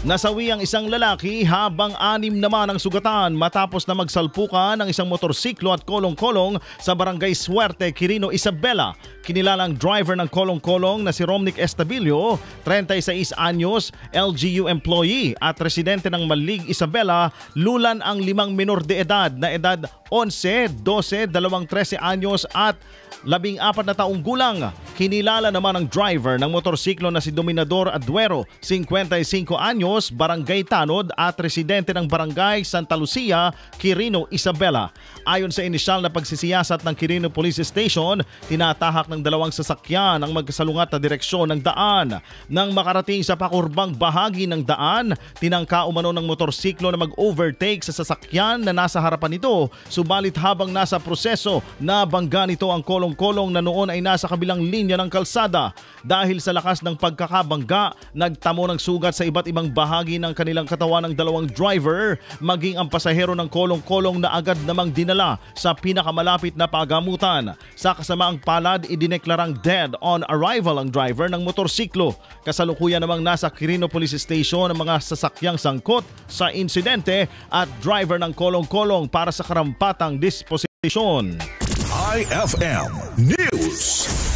Nasawi ang isang lalaki habang 6 naman ang sugatan matapos na magsalpukan ng isang motorsiklo at kolong-kolong sa Barangay Suerte, Quirino, Isabela. Kinilalang driver ng kolong-kolong na si Romnick Estabilio, 36 anyos, LGU employee at residente ng Malig, Isabela, lulan ang 5 menor de edad na edad 11, 12, 13 anyos at 14 na taong gulang. Kinilala naman ang driver ng motorsiklo na si Dominador Aduero, 55 anyos, Barangay Tanod at residente ng Barangay Santa Lucia, Quirino, Isabela. Ayon sa inisyal na pagsisiyasat ng Quirino Police Station, tinatahak ng 2 sasakyan ang magkasalungat na direksyon ng daan. Nang makarating sa pakurbang bahagi ng daan, tinangka umano ng motorsiklo na mag-overtake sa sasakyan na nasa harapan nito. Subalit habang nasa proseso, nabangga nito ang kolong-kolong na noon ay nasa kabilang linya ng kalsada. Dahil sa lakas ng pagkakabangga, nagtamo ng sugat sa iba't ibang bahagi ng kanilang katawan ng 2 driver, maging ang pasahero ng kolong-kolong na agad namang dinala sa pinakamalapit na pagamutan. Sa kasamaang palad, idineklarang dead on arrival ang driver ng motorsiklo. Kasalukuyan namang nasa Quirino Police Station ang mga sasakyang sangkot sa insidente at driver ng kolong-kolong para sa karampatang disposisyon. IFM News.